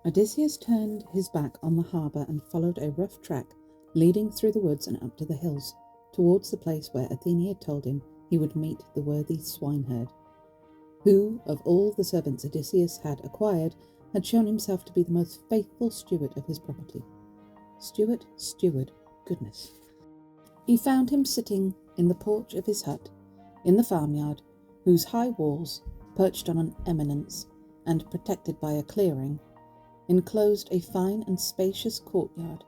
Odysseus turned his back on the harbour and followed a rough track leading through the woods and up to the hills, towards the place where Athena had told him he would meet the worthy swineherd, who, of all the servants Odysseus had acquired, had shown himself to be the most faithful steward of his property. Steward, goodness. He found him sitting in the porch of his hut, in the farmyard, whose high walls, perched on an eminence and protected by a clearing, enclosed a fine and spacious courtyard.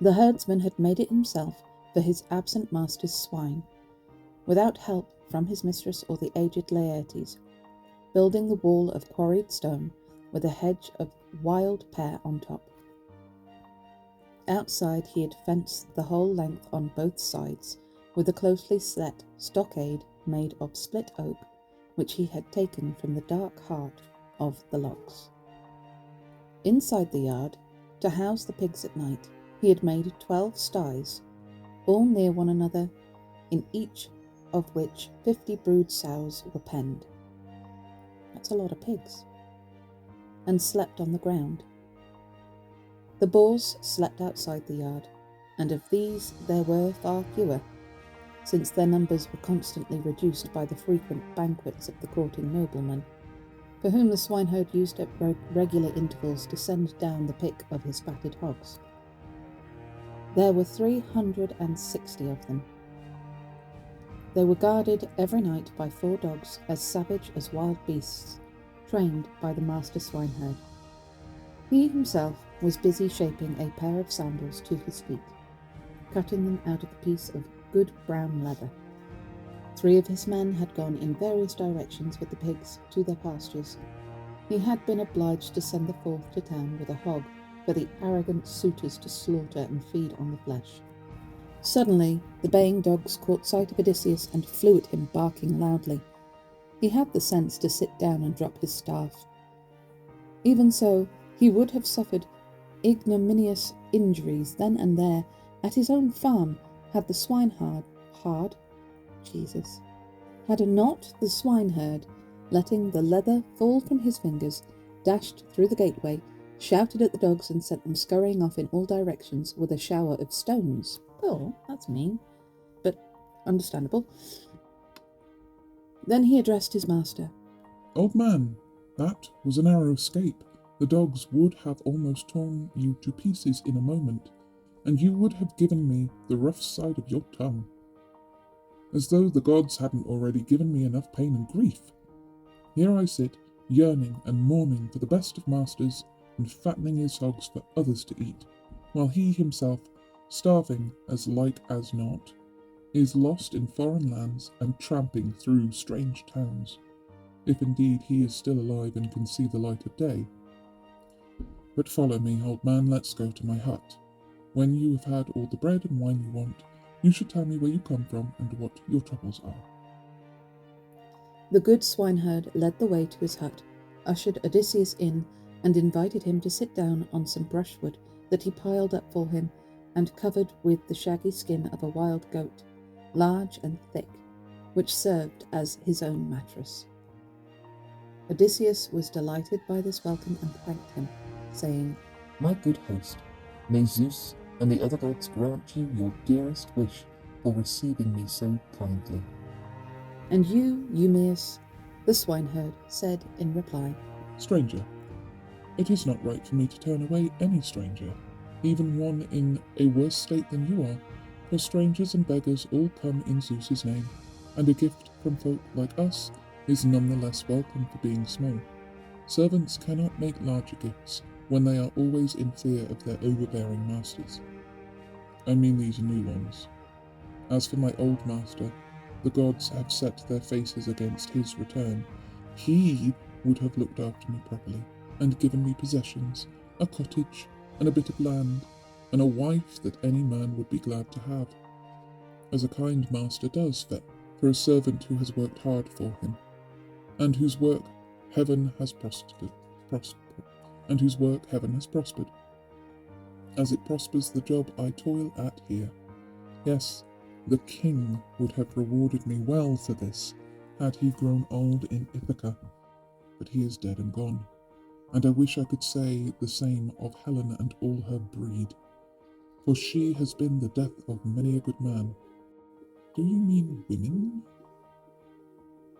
The herdsman had made it himself for his absent master's swine, without help from his mistress or the aged Laertes, building the wall of quarried stone with a hedge of wild pear on top. Outside he had fenced the whole length on both sides with a closely set stockade made of split oak, which he had taken from the dark heart of the lochs. Inside the yard, to house the pigs at night, he had made 12 sties, all near one another, in each of which 50 brood sows were penned. That's a lot of pigs. And slept on the ground. The boars slept outside the yard, and of these there were far fewer, since their numbers were constantly reduced by the frequent banquets of the courting noblemen, for whom the swineherd used at regular intervals to send down the pick of his fatted hogs. There were 360 of them. They were guarded every night by 4 dogs as savage as wild beasts, trained by the master swineherd. He himself was busy shaping a pair of sandals to his feet, cutting them out of a piece of good brown leather. 3 of his men had gone in various directions with the pigs to their pastures. He had been obliged to send the 4th to town with a hog for the arrogant suitors to slaughter and feed on the flesh. Suddenly, the baying dogs caught sight of Odysseus and flew at him, barking loudly. He had the sense to sit down and drop his staff. Even so, he would have suffered ignominious injuries then and there at his own farm had the swineherd, had not the swineherd, letting the leather fall from his fingers, dashed through the gateway, shouted at the dogs and sent them scurrying off in all directions with a shower of stones. Oh, that's mean, but understandable. Then he addressed his master. Old man, that was a narrow escape. The dogs would have almost torn you to pieces in a moment, and you would have given me the rough side of your tongue. As though the gods hadn't already given me enough pain and grief. Here I sit, yearning and mourning for the best of masters, and fattening his hogs for others to eat, while he himself, starving as like as not, is lost in foreign lands and tramping through strange towns, if indeed he is still alive and can see the light of day. But follow me, old man, let's go to my hut. When you have had all the bread and wine you want, you should tell me where you come from and what your troubles are. The good swineherd led the way to his hut, ushered Odysseus in, and invited him to sit down on some brushwood that he piled up for him and covered with the shaggy skin of a wild goat, large and thick, which served as his own mattress. Odysseus was delighted by this welcome and thanked him, saying, My good host, may Zeus and the other gods grant you your dearest wish for receiving me so kindly. And you, Eumaeus, the swineherd, said in reply, Stranger, it is not right for me to turn away any stranger, even one in a worse state than you are, for strangers and beggars all come in Zeus's name, and a gift from folk like us is none the less welcome for being small. Servants cannot make larger gifts when they are always in fear of their overbearing masters. I mean these new ones. As for my old master, the gods have set their faces against his return. He would have looked after me properly, and given me possessions, a cottage, and a bit of land, and a wife that any man would be glad to have, as a kind master does for a servant who has worked hard for him, and whose work heaven has prospered, as it prospers the job I toil at here. Yes, the king would have rewarded me well for this, had he grown old in Ithaca, but he is dead and gone. and I wish I could say the same of Helen and all her breed, for she has been the death of many a good man. Do you mean women?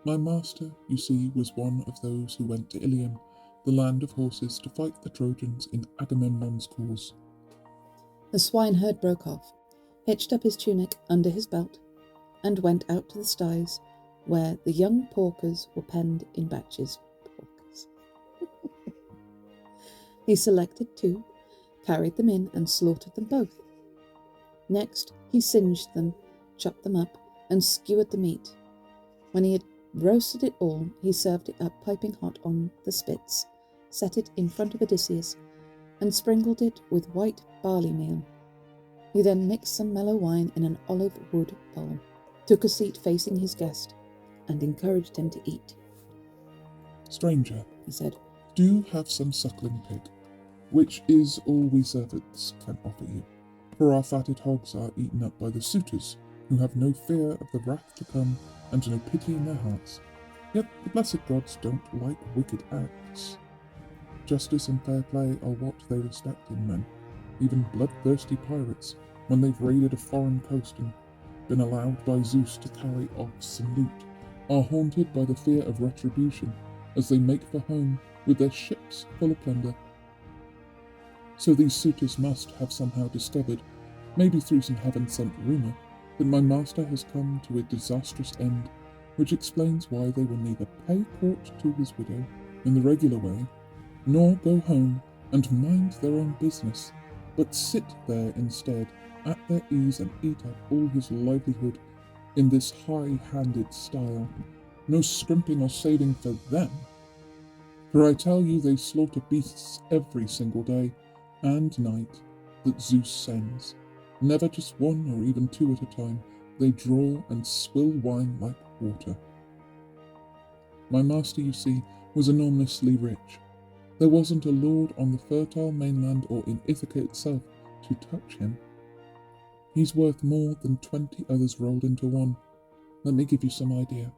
My master, you see, was one of those who went to Ilium, the land of horses, to fight the Trojans in Agamemnon's cause. The swineherd broke off, hitched up his tunic under his belt, and went out to the sties where the young porkers were penned in batches. Porkers. He selected 2, carried them in, and slaughtered them both. Next, he singed them, chopped them up, and skewered the meat. When he had roasted it all, he served it up piping hot on the spits, set it in front of Odysseus, and sprinkled it with white barley meal. He then mixed some mellow wine in an olive wood bowl, took a seat facing his guest, and encouraged him to eat. Stranger, He said, do have some suckling pig, which is all we servants can offer you, for our fatted hogs are eaten up by the suitors, who have no fear of the wrath to come and no pity in their hearts. Yet the blessed gods don't like wicked acts. Justice and fair play are what they respect in men. Even bloodthirsty pirates, when they've raided a foreign coast and been allowed by Zeus to carry off some loot, are haunted by the fear of retribution as they make for home with their ships full of plunder. So these suitors must have somehow discovered, maybe through some heaven-sent rumour, that my master has come to a disastrous end, which explains why they will neither pay court to his widow in the regular way, nor go home and mind their own business, but sit there instead, at their ease, and eat up all his livelihood in this high-handed style. No scrimping or saving for them. For I tell you they slaughter beasts every single day and night that Zeus sends. Never just 1 or even 2 at a time. They draw and swill wine like water. My master, you see, was enormously rich. There wasn't a lord on the fertile mainland or in Ithaca itself to touch him. He's worth more than 20 others rolled into one. Let me give you some idea.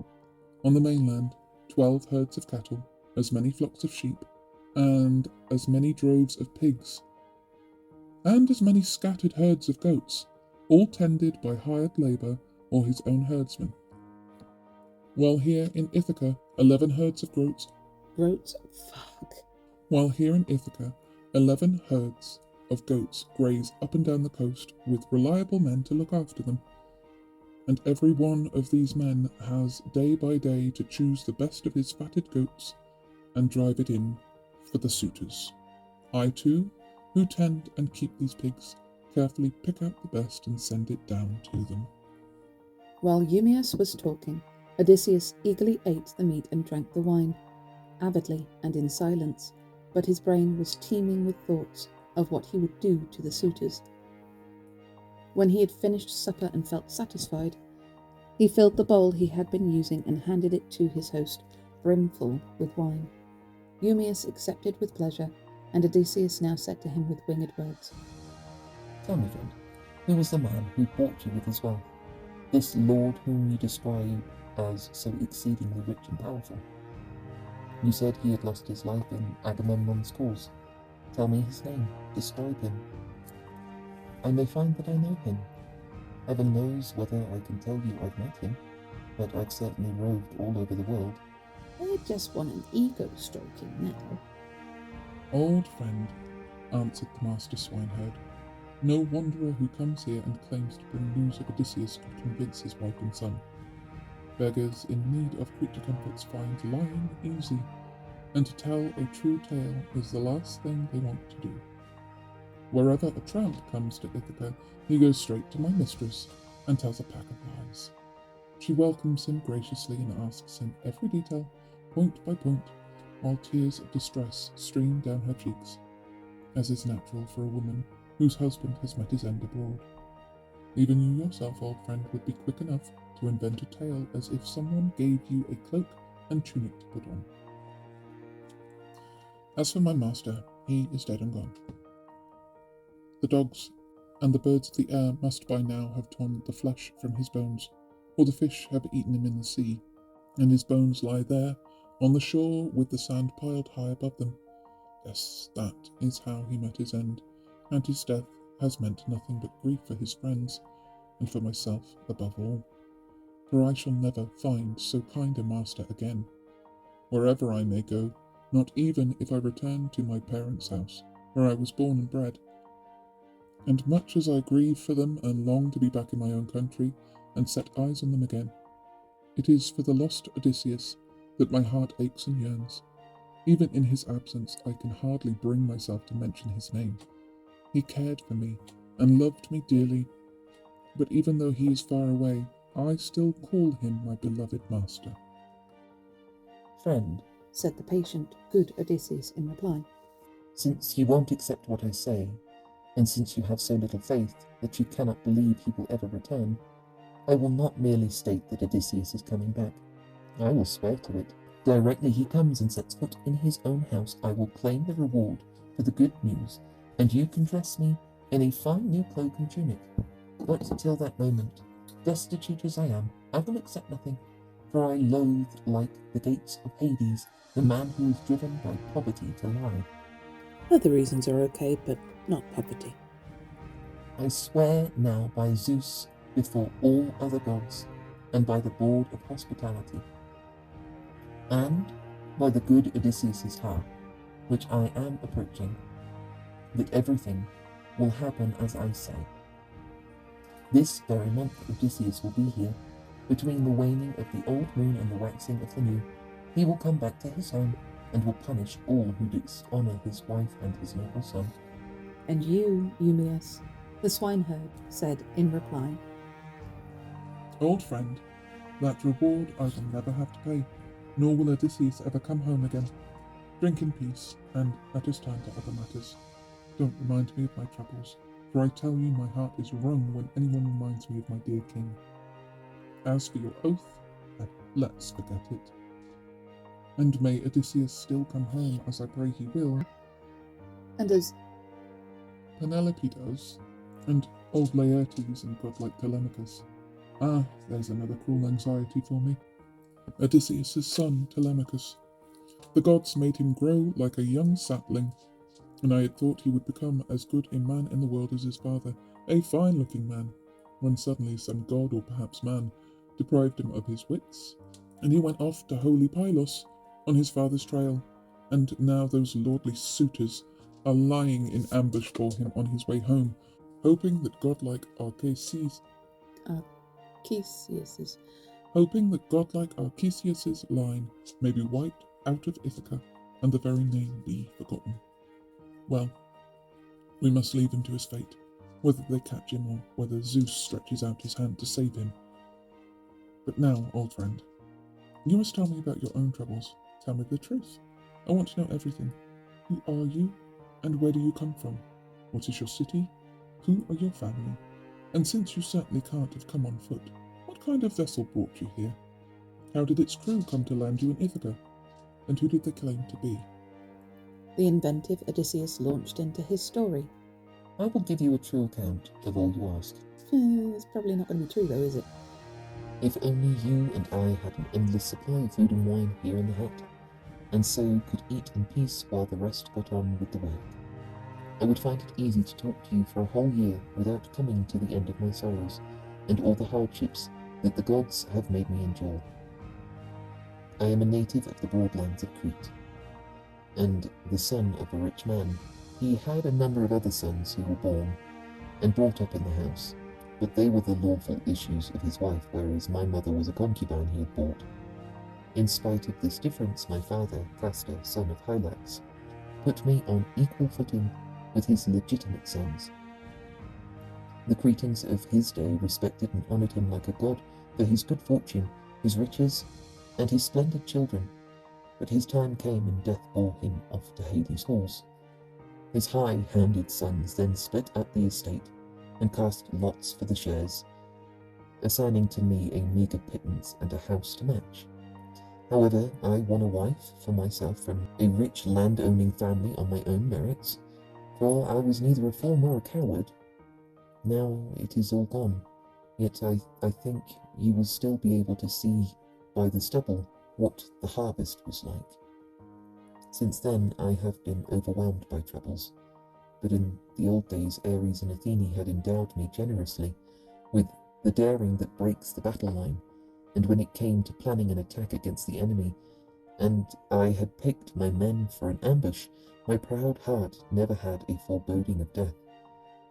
On the mainland, 12 herds of cattle, as many flocks of sheep, and as many droves of pigs, and as many scattered herds of goats, all tended by hired labour or his own herdsmen. While here in Ithaca, 11 herds of goats. While here in Ithaca, 11 herds of goats graze up and down the coast with reliable men to look after them. And every one of these men has day by day to choose the best of his fatted goats and drive it in for the suitors. I too, who tend and keep these pigs, carefully pick out the best and send it down to them. While Eumaeus was talking, Odysseus eagerly ate the meat and drank the wine, avidly and in silence, but his brain was teeming with thoughts of what he would do to the suitors. When he had finished supper and felt satisfied, he filled the bowl he had been using and handed it to his host, brimful with wine. Eumaeus accepted with pleasure, and Odysseus now said to him with winged words, Tell me, friend, who was the man who brought you with his wealth? This lord whom you describe as so exceedingly rich and powerful. You said he had lost his life in Agamemnon's cause. Tell me his name. Describe him. I may find that I know him. Heaven knows whether I can tell you I've met him, but I've certainly roved all over the world. I just want an ego-stroking now. Old friend, answered the master swineherd, no wanderer who comes here and claims to bring news of Odysseus could convince his wife and son. Beggars in need of creature comforts find lying easy, and to tell a true tale is the last thing they want to do. Wherever a tramp comes to Ithaca, he goes straight to my mistress and tells a pack of lies. She welcomes him graciously and asks him every detail, point by point, while tears of distress stream down her cheeks, as is natural for a woman whose husband has met his end abroad. Even you yourself, old friend, would be quick enough to invent a tale as if someone gave you a cloak and tunic to put on. As for my master, he is dead and gone. The dogs and the birds of the air must by now have torn the flesh from his bones, or the fish have eaten him in the sea, and his bones lie there on the shore with the sand piled high above them. Yes, that is how he met his end, and his death has meant nothing but grief for his friends, and for myself above all. For I shall never find so kind a master again. Wherever I may go, not even if I return to my parents' house, where I was born and bred. And much as I grieve for them and long to be back in my own country and set eyes on them again, it is for the lost Odysseus that my heart aches and yearns. Even in his absence, I can hardly bring myself to mention his name. He cared for me and loved me dearly, but even though he is far away, I still call him my beloved master. Friend, said the patient, good Odysseus in reply, since you won't accept what I say, and since you have so little faith that you cannot believe he will ever return, I will not merely state that Odysseus is coming back. I will swear to it. Directly he comes and sets foot in his own house, I will claim the reward for the good news, and you can dress me in a fine new cloak and tunic. But till that moment, destitute as I am, I will accept nothing, for I loathe, like the gates of Hades, the man who is driven by poverty to lie. other reasons are okay, but not poverty. I swear now by Zeus before all other gods, and by the board of hospitality, and by the good Odysseus's harp, which I am approaching, that everything will happen as I say. This very month Odysseus will be here, between the waning of the old moon and the waxing of the new. He will come back to his home, and will punish all who dishonour his wife and his noble son. And you, Eumaeus, the swineherd, said in reply, Old friend, that reward I will never have to pay, nor will Odysseus ever come home again. Drink in peace, and let us turn to other matters. Don't remind me of my troubles, for I tell you my heart is wrung when anyone reminds me of my dear king. As for your oath, let's forget it. And may Odysseus still come home, as I pray he will, and as Penelope does, and old Laertes and godlike Telemachus. Ah, there's another cruel anxiety for me. Odysseus' son, Telemachus. The gods made him grow like a young sapling, and I had thought he would become as good a man in the world as his father, a fine-looking man, when suddenly some god or perhaps man deprived him of his wits, and he went off to holy Pylos on his father's trail, and now those lordly suitors are lying in ambush for him on his way home, hoping that godlike Arceisius's line may be wiped out of Ithaca, and the very name be forgotten. Well, we must leave him to his fate, whether they catch him or whether Zeus stretches out his hand to save him. But now, old friend, you must tell me about your own troubles. Tell me the truth. I want to know everything. Who are you, and where do you come from? What is your city? Who are your family? And since you certainly can't have come on foot, what kind of vessel brought you here? How did its crew come to land you in Ithaca? And who did they claim to be? the inventive Odysseus launched into his story. I will give you a true account of all you ask. It's probably not going to be true though, is it? If only you and I had an endless supply of food and wine here in the hut, and so could eat in peace while the rest got on with the work. I would find it easy to talk to you for a whole year without coming to the end of my sorrows, and all the hardships that the gods have made me endure. I am a native of the broad lands of Crete, and the son of a rich man. He had a number of other sons who were born and brought up in the house, but they were the lawful issues of his wife, whereas my mother was a concubine he had bought. In spite of this difference, my father, Castor, son of Hylax, put me on equal footing with his legitimate sons. The Cretans of his day respected and honoured him like a god for his good fortune, his riches, and his splendid children, but his time came and death bore him off to Hades' halls. His high-handed sons then split up the estate and cast lots for the shares, assigning to me a meagre pittance and a house to match. However, I won a wife for myself from a rich land-owning family on my own merits, for I was neither a fool nor a coward. Now it is all gone, yet I think you will still be able to see by the stubble what the harvest was like. Since then, I have been overwhelmed by troubles, but in the old days, Ares and Athena had endowed me generously with the daring that breaks the battle line, and when it came to planning an attack against the enemy, and I had picked my men for an ambush, my proud heart never had a foreboding of death,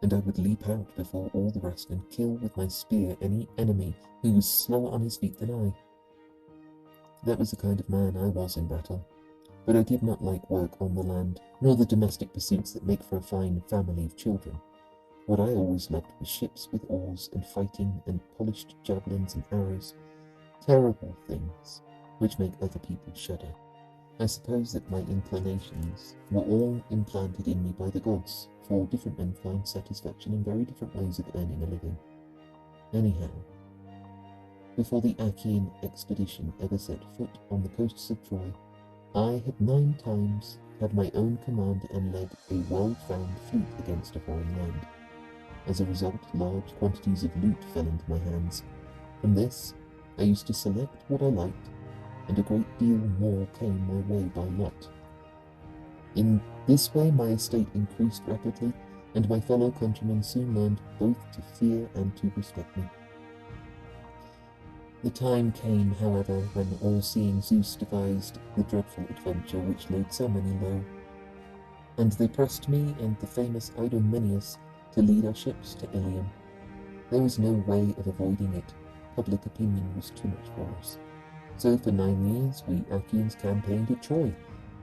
and I would leap out before all the rest and kill with my spear any enemy who was slower on his feet than I. That was the kind of man I was in battle, but I did not like work on the land, nor the domestic pursuits that make for a fine family of children. What I always loved was ships with oars and fighting and polished javelins and arrows, terrible things which make other people shudder. I suppose that my inclinations were all implanted in me by the gods, for different men find satisfaction in very different ways of earning a living. Anyhow, before the Achaean expedition ever set foot on the coasts of Troy, I had 9 times had my own command and led a well-found fleet against a foreign land. As a result, large quantities of loot fell into my hands. From this, I used to select what I liked, and a great deal more came my way by lot. In this way my estate increased rapidly, and my fellow countrymen soon learned both to fear and to respect me. The time came, however, when all-seeing Zeus devised the dreadful adventure which laid so many low, and they pressed me and the famous Eumaeus to lead our ships to Ilium. There was no way of avoiding it. Public opinion was too much for us. So for 9 years we Achaeans campaigned at Troy,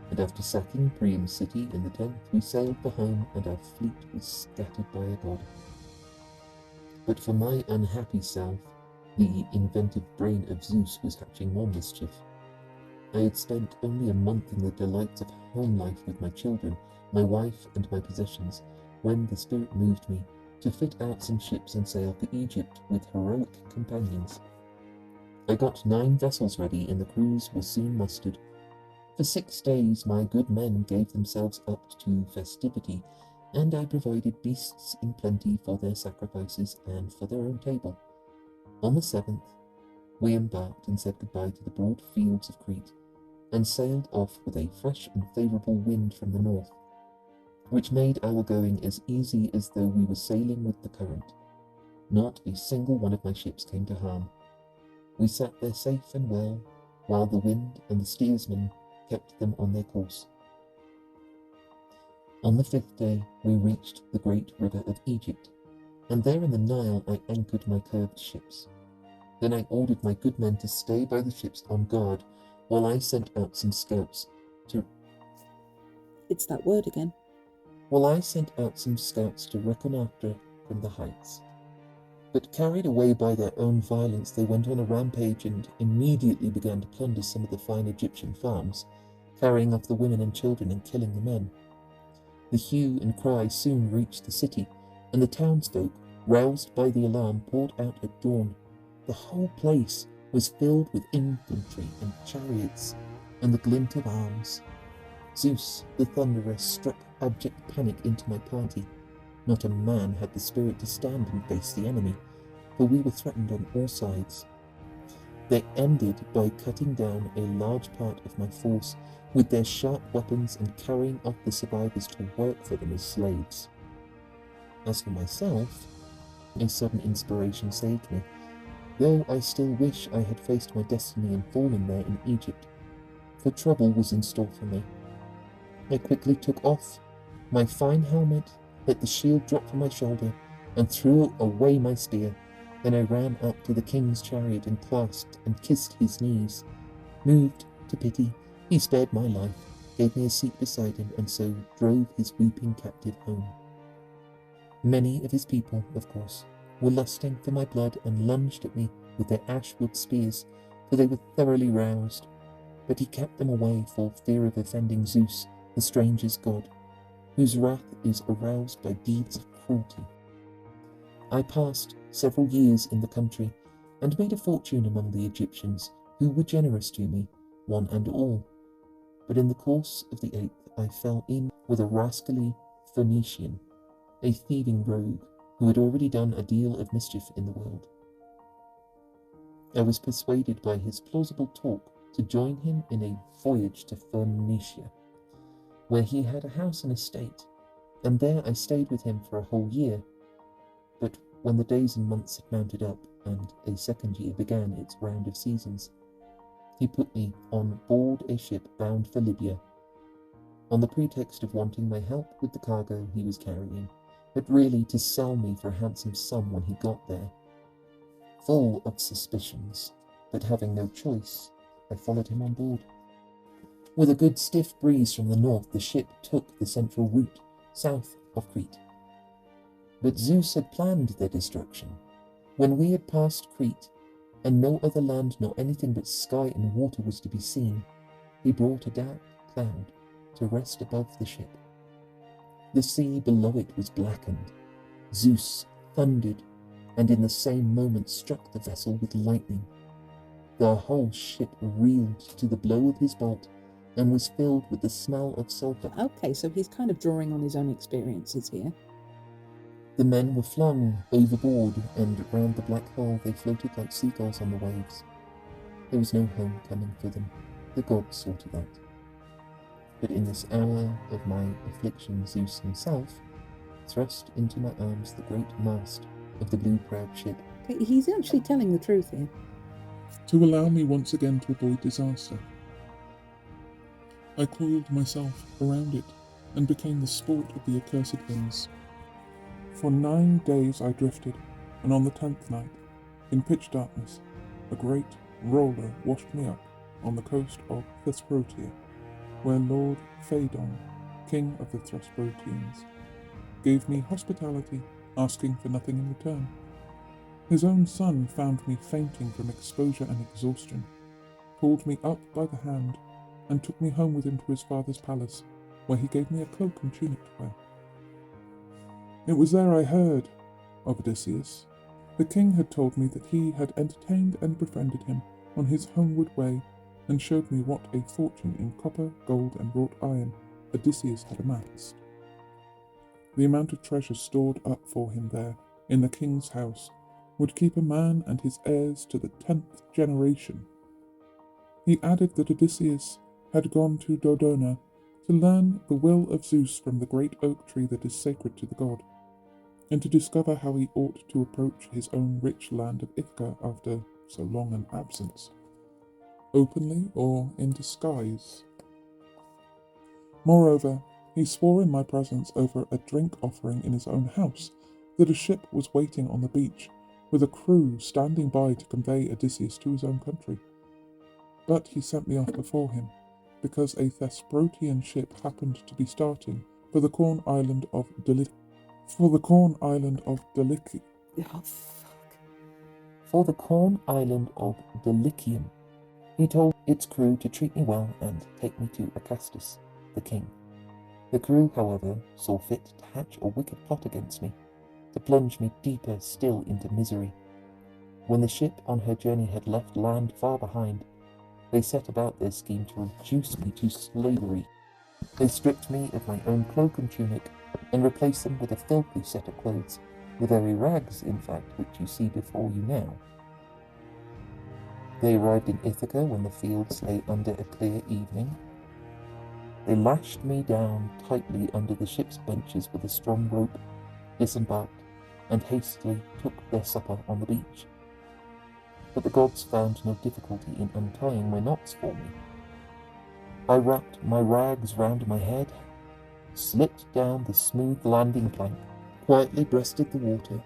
and after sacking Priam's city in the 10th, we sailed for home, and our fleet was scattered by a god. But for my unhappy self, the inventive brain of Zeus was hatching more mischief. I had spent only a month in the delights of home life with my children, my wife, and my possessions, when the spirit moved me to fit out some ships and sail for Egypt with heroic companions. I got 9 vessels ready, and the crews were soon mustered. For 6 days my good men gave themselves up to festivity, and I provided beasts in plenty for their sacrifices and for their own table. On the 7th, we embarked and said goodbye to the broad fields of Crete, and sailed off with a fresh and favourable wind from the north, which made our going as easy as though we were sailing with the current. Not a single one of my ships came to harm. We sat there safe and well, while the wind and the steersman kept them on their course. On the 5th day, we reached the great river of Egypt, and there in the Nile I anchored my curved ships. Then I ordered my good men to stay by the ships on guard, while I sent out some scouts to It's that word again. reconnoitre from the heights. But carried away by their own violence, they went on a rampage and immediately began to plunder some of the fine Egyptian farms, carrying off the women and children and killing the men. The hue and cry soon reached the city, and the townsfolk, roused by the alarm, poured out at dawn. The whole place was filled with infantry and chariots and the glint of arms. Zeus, the Thunderer, struck abject panic into my party. Not a man had the spirit to stand and face the enemy, for we were threatened on all sides. They ended by cutting down a large part of my force with their sharp weapons and carrying off the survivors to work for them as slaves. As for myself, a sudden inspiration saved me, though I still wish I had faced my destiny and fallen there in Egypt, for trouble was in store for me. I quickly took off my fine helmet, let the shield drop from my shoulder, and threw away my spear. Then I ran up to the king's chariot and clasped and kissed his knees. Moved to pity, he spared my life, gave me a seat beside him, and so drove his weeping captive home. Many of his people, of course, were lusting for my blood and lunged at me with their ash-wood spears, for they were thoroughly roused. But he kept them away for fear of offending Zeus, the stranger's god, whose wrath is aroused by deeds of cruelty. I passed several years in the country, and made a fortune among the Egyptians, who were generous to me, one and all. But in the course of the 8th I fell in with a rascally Phoenician, a thieving rogue, who had already done a deal of mischief in the world. I was persuaded by his plausible talk to join him in a voyage to Phoenicia, where he had a house and estate, and there I stayed with him for a whole year. But when the days and months had mounted up, and a second year began its round of seasons, he put me on board a ship bound for Libya, on the pretext of wanting my help with the cargo he was carrying, but really to sell me for a handsome sum when he got there. Full of suspicions, but having no choice, I followed him on board. With a good stiff breeze from the north, the ship took the central route, south of Crete. But Zeus had planned their destruction. When we had passed Crete, and no other land nor anything but sky and water was to be seen, he brought a dark cloud to rest above the ship. The sea below it was blackened. Zeus thundered, and in the same moment struck the vessel with lightning. The whole ship reeled to the blow of his bolt, and was filled with the smell of sulphur. Okay, so he's kind of drawing on his own experiences here. The men were flung overboard, and round the black hull they floated like seagulls on the waves. There was no home coming for them. The gods saw to that. But in this hour of my affliction, Zeus himself thrust into my arms the great mast of the blue-prowed ship. Okay, he's actually telling the truth here. To allow me once again to avoid disaster. I coiled myself around it and became the sport of the accursed winds. For 9 days I drifted, and on the 10th night, in pitch darkness, a great roller washed me up on the coast of Thesprotia, where Lord Phaedon, king of the Thesprotians, gave me hospitality, asking for nothing in return. His own son found me fainting from exposure and exhaustion, pulled me up by the hand, and took me home with him to his father's palace, where he gave me a cloak and tunic to wear. It was there I heard of Odysseus. The king had told me that he had entertained and befriended him on his homeward way, and showed me what a fortune in copper, gold, and wrought iron Odysseus had amassed. The amount of treasure stored up for him there, in the king's house, would keep a man and his heirs to the 10th generation. He added that Odysseus had gone to Dodona to learn the will of Zeus from the great oak tree that is sacred to the god, and to discover how he ought to approach his own rich land of Ithaca after so long an absence, openly or in disguise. Moreover, he swore in my presence over a drink offering in his own house that a ship was waiting on the beach, with a crew standing by to convey Odysseus to his own country. But he sent me off before him, because a Thesprotian ship happened to be starting for the corn island of Dylicia. For the corn island of Dulichium. He told its crew to treat me well and take me to Acastus, the king. The crew, however, saw fit to hatch a wicked plot against me, to plunge me deeper still into misery. When the ship on her journey had left land far behind, they set about their scheme to reduce me to slavery. They stripped me of my own cloak and tunic, and replaced them with a filthy set of clothes, the very rags, in fact, which you see before you now. They arrived in Ithaca when the fields lay under a clear evening. They lashed me down tightly under the ship's benches with a strong rope, disembarked, and hastily took their supper on the beach. But the gods found no difficulty in untying my knots for me. I wrapped my rags round my head, slipped down the smooth landing plank, quietly breasted the water,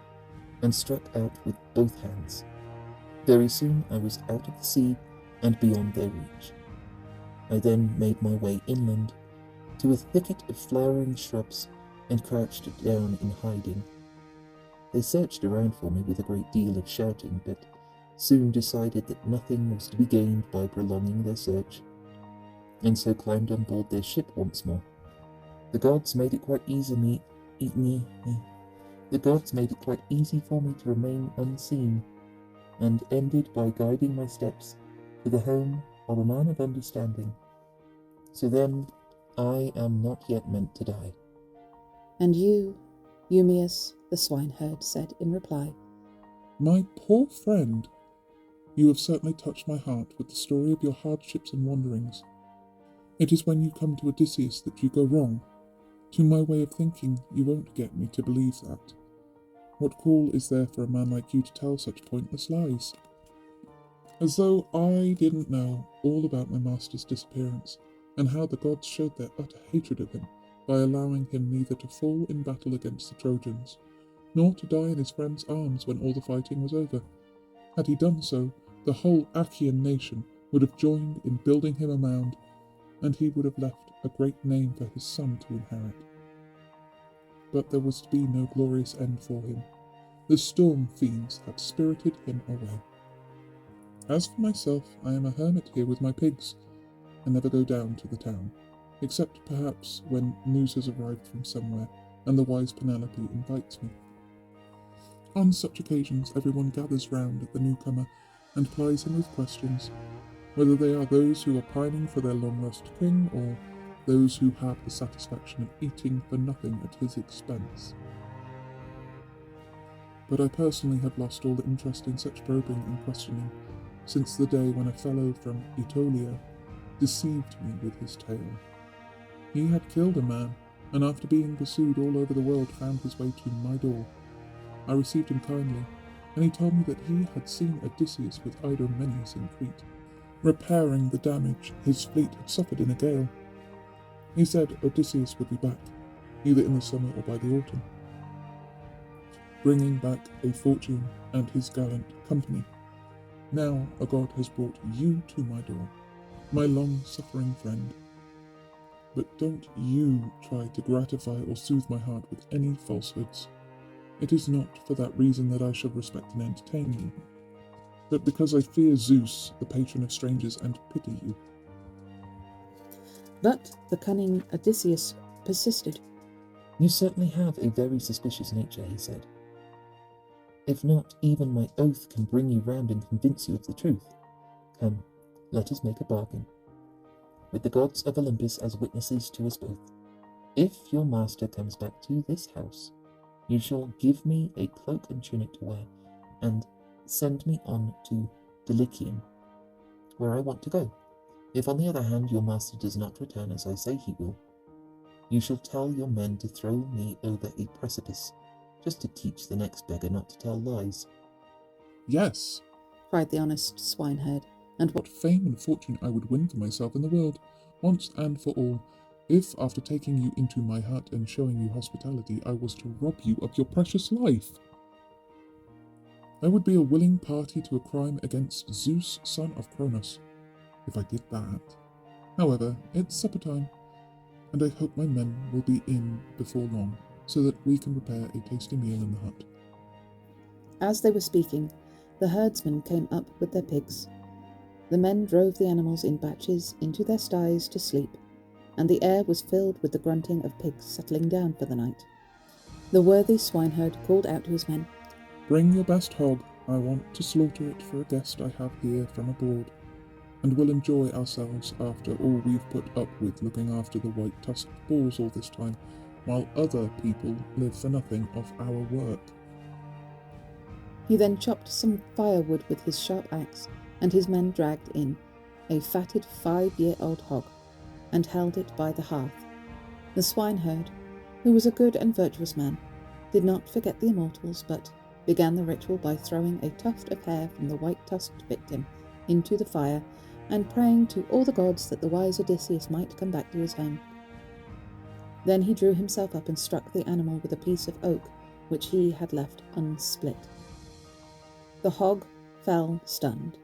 and struck out with both hands. Very soon I was out of the sea and beyond their reach. I then made my way inland to a thicket of flowering shrubs and crouched down in hiding. They searched around for me with a great deal of shouting, but soon decided that nothing was to be gained by prolonging their search, and so climbed on board their ship once more. The gods made it quite easy for me to remain unseen, and ended by guiding my steps to the home of a man of understanding. So then, I am not yet meant to die. And you, Eumaeus, the swineherd, said in reply, My poor friend, you have certainly touched my heart with the story of your hardships and wanderings. It is when you come to Odysseus that you go wrong. To my way of thinking, you won't get me to believe that. What call is there for a man like you to tell such pointless lies? As though I didn't know all about my master's disappearance, and how the gods showed their utter hatred of him by allowing him neither to fall in battle against the Trojans, nor to die in his friends' arms when all the fighting was over. Had he done so, the whole Achaean nation would have joined in building him a mound, and he would have left a great name for his son to inherit. But there was to be no glorious end for him. The storm fiends had spirited him away. As for myself, I am a hermit here with my pigs, and never go down to the town, except perhaps when news has arrived from somewhere, and the wise Penelope invites me. On such occasions everyone gathers round the newcomer and plies him with questions, whether they are those who are pining for their long-lost king, or those who have the satisfaction of eating for nothing at his expense. But I personally have lost all interest in such probing and questioning since the day when a fellow from Aetolia deceived me with his tale. He had killed a man, and after being pursued all over the world found his way to my door. I received him kindly, and he told me that he had seen Odysseus with Eumaeus in Crete, repairing the damage his fleet had suffered in a gale. He said Odysseus would be back, either in the summer or by the autumn, bringing back a fortune and his gallant company. Now a god has brought you to my door, my long-suffering friend. But don't you try to gratify or soothe my heart with any falsehoods. It is not for that reason that I shall respect and entertain you, but because I fear Zeus, the patron of strangers, and pity you. But the cunning Odysseus persisted. You certainly have a very suspicious nature, he said. If not, even my oath can bring you round and convince you of the truth. Come, let us make a bargain, with the gods of Olympus as witnesses to us both. If your master comes back to this house, you shall give me a cloak and tunic to wear, and send me on to Dulichium, where I want to go. If on the other hand your master does not return as I say he will, you shall tell your men to throw me over a precipice, just to teach the next beggar not to tell lies. Yes, cried the honest swineherd, and what fame and fortune I would win for myself in the world, once and for all, if after taking you into my hut and showing you hospitality, I was to rob you of your precious life. I would be a willing party to a crime against Zeus, son of Cronos, if I did that. However, it's supper time, and I hope my men will be in before long, so that we can prepare a tasty meal in the hut. As they were speaking, the herdsmen came up with their pigs. The men drove the animals in batches into their sties to sleep, and the air was filled with the grunting of pigs settling down for the night. The worthy swineherd called out to his men, Bring your best hog, I want to slaughter it for a guest I have here from abroad, and we'll enjoy ourselves after all we've put up with looking after the white-tusked bulls all this time, while other people live for nothing off our work. He then chopped some firewood with his sharp axe, and his men dragged in a fatted 5-year-old hog, and held it by the hearth. The swineherd, who was a good and virtuous man, did not forget the immortals, but began the ritual by throwing a tuft of hair from the white-tusked victim into the fire, and praying to all the gods that the wise Odysseus might come back to his home. Then he drew himself up and struck the animal with a piece of oak which he had left unsplit. The hog fell stunned.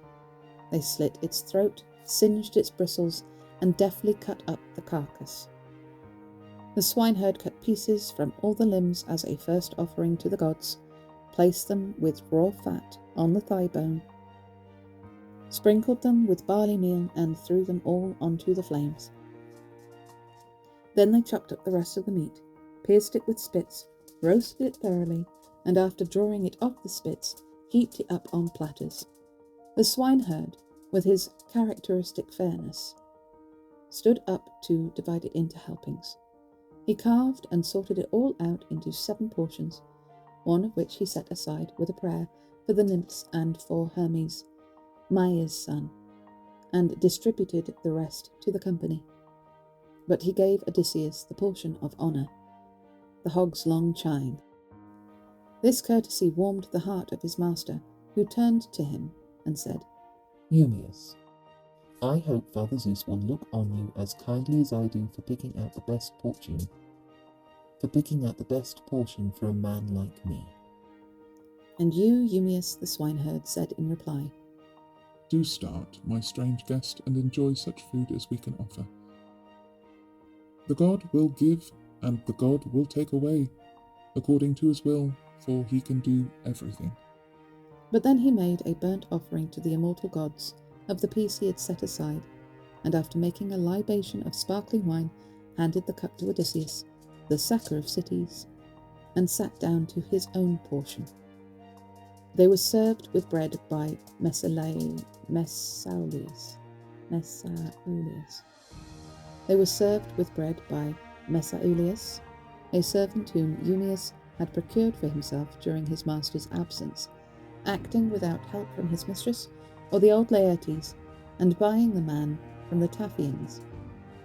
They slit its throat, singed its bristles, and deftly cut up the carcass. The swineherd cut pieces from all the limbs as a first offering to the gods, placed them with raw fat on the thigh bone, sprinkled them with barley meal, and threw them all onto the flames. Then they chopped up the rest of the meat, pierced it with spits, roasted it thoroughly, and after drawing it off the spits, heaped it up on platters. The swineherd, with his characteristic fairness, stood up to divide it into helpings. He carved and sorted it all out into 7 portions, one of which he set aside with a prayer for the nymphs and for Hermes, Maia's son, and distributed the rest to the company. But he gave Odysseus the portion of honour, the hog's long chine. This courtesy warmed the heart of his master, who turned to him and said, Eumaeus, I hope Father Zeus will look on you as kindly as I do for picking out the best portion for a man like me. And you, Eumaeus the swineherd, said in reply, Do start, my strange guest, and enjoy such food as we can offer. The god will give, and the god will take away, according to his will, for he can do everything. But then he made a burnt offering to the immortal gods of the piece he had set aside, and after making a libation of sparkling wine, handed the cup to Odysseus, the sacker of cities, and sat down to his own portion. They were served with bread by Mesaulius. They were served with bread by Mesaulius, a servant whom Eumaeus had procured for himself during his master's absence, acting without help from his mistress or the old Laertes, and buying the man from the Taphians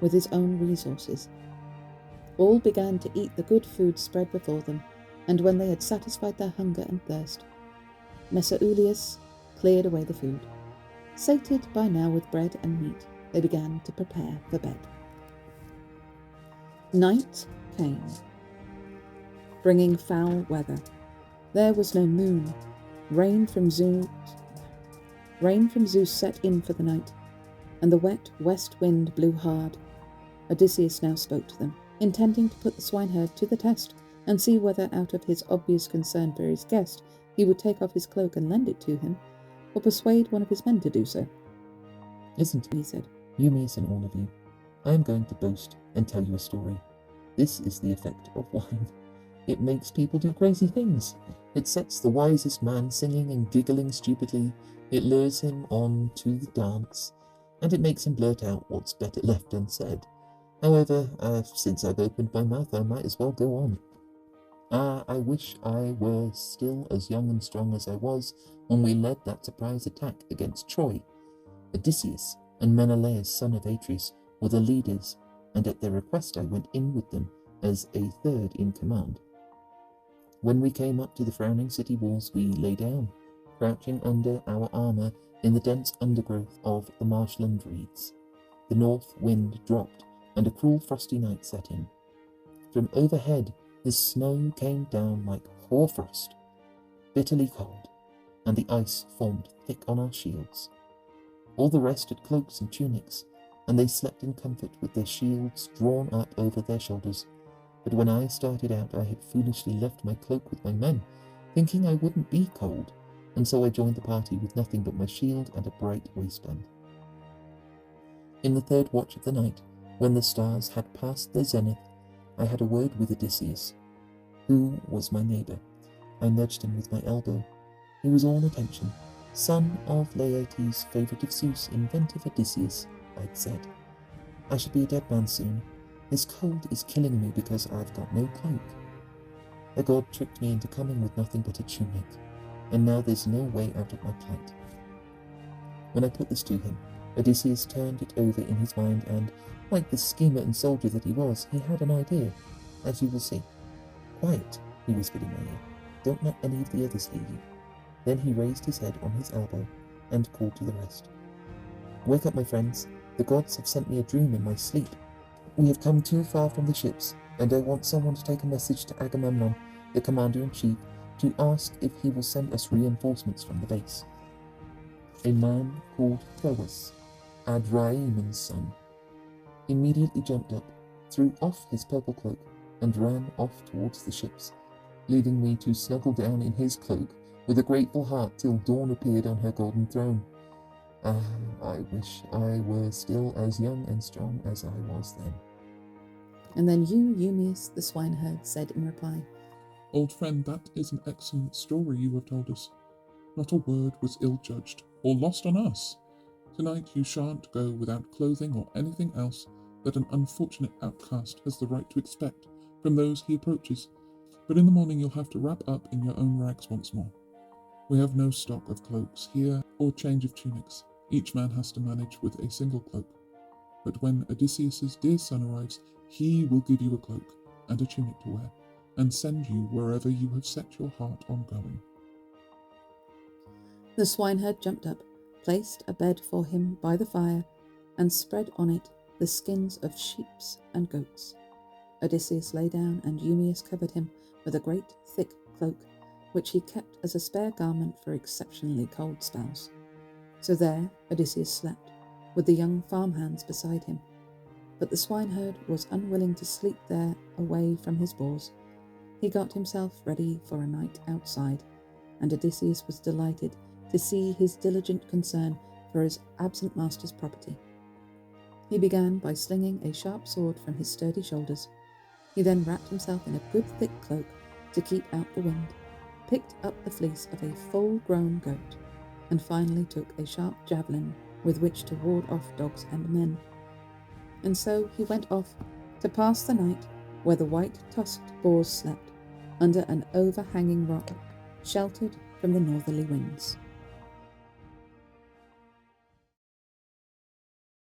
with his own resources. All began to eat the good food spread before them, and when they had satisfied their hunger and thirst, Mesaulius cleared away the food. Sated by now with bread and meat, they began to prepare for bed. Night came, bringing foul weather. There was no moon. Rain from Zeus set in for the night, and the wet west wind blew hard. Odysseus now spoke to them, intending to put the swineherd to the test and see whether, out of his obvious concern for his guest, he would take off his cloak and lend it to him, or persuade one of his men to do so. Listen to me, He said, Eumaeus and all of you. I am going to boast and tell you a story. This is the effect of wine. It makes people do crazy things. It sets the wisest man singing and giggling stupidly. It lures him on to the dance, and it makes him blurt out what's better left unsaid. However, since I've opened my mouth, I might as well go on. I wish I were still as young and strong as I was when we led that surprise attack against Troy. Odysseus and Menelaus, son of Atreus, were the leaders, and at their request I went in with them as a third in command. When we came up to the frowning city walls, we lay down, crouching under our armour in the dense undergrowth of the marshland reeds. The north wind dropped, and a cruel frosty night set in. From overhead, the snow came down like hoarfrost, bitterly cold, and the ice formed thick on our shields. All the rest had cloaks and tunics, and they slept in comfort with their shields drawn up over their shoulders. But when I started out, I had foolishly left my cloak with my men, thinking I wouldn't be cold, and so I joined the party with nothing but my shield and a bright waistband. In the third watch of the night, when the stars had passed their zenith, I had a word with Odysseus, who was my neighbour. I nudged him with my elbow. He was all attention. Son of Laertes, favourite of Zeus, inventive Odysseus, I'd said. I should be a dead man soon. This cold is killing me because I've got no cloak. The god tricked me into coming with nothing but a tunic, and now there's no way out of my plight. When I put this to him, Odysseus turned it over in his mind and, like the schemer and soldier that he was, he had an idea, as you will see. Quiet, he whispered in my ear. Don't let any of the others hear you. Then he raised his head on his elbow and called to the rest. Wake up, my friends. The gods have sent me a dream in my sleep. We have come too far from the ships, and I want someone to take a message to Agamemnon, the commander-in-chief, to ask if he will send us reinforcements from the base. A man called Eumaeus, Adraemon's son, immediately jumped up, threw off his purple cloak, and ran off towards the ships, leaving me to snuggle down in his cloak with a grateful heart till dawn appeared on her golden throne. I wish I were still as young and strong as I was then. And then you, Eumaeus the swineherd, said in reply, Old friend, that is an excellent story you have told us. Not a word was ill-judged or lost on us. Tonight you shan't go without clothing or anything else that an unfortunate outcast has the right to expect from those he approaches, but in the morning you'll have to wrap up in your own rags once more. We have no stock of cloaks here or change of tunics. Each man has to manage with a single cloak. But when Odysseus's dear son arrives, he will give you a cloak and a tunic to wear, and send you wherever you have set your heart on going." The swineherd jumped up, placed a bed for him by the fire, and spread on it the skins of sheep and goats. Odysseus lay down, and Eumaeus covered him with a great thick cloak, which he kept as a spare garment for exceptionally cold spells. So there Odysseus slept, with the young farmhands beside him. But the swineherd was unwilling to sleep there away from his boars. He got himself ready for a night outside, and Odysseus was delighted to see his diligent concern for his absent master's property. He began by slinging a sharp sword from his sturdy shoulders. He then wrapped himself in a good thick cloak to keep out the wind, picked up the fleece of a full-grown goat, and finally took a sharp javelin with which to ward off dogs and men. And so he went off to pass the night where the white-tusked boars slept, under an overhanging rock, sheltered from the northerly winds.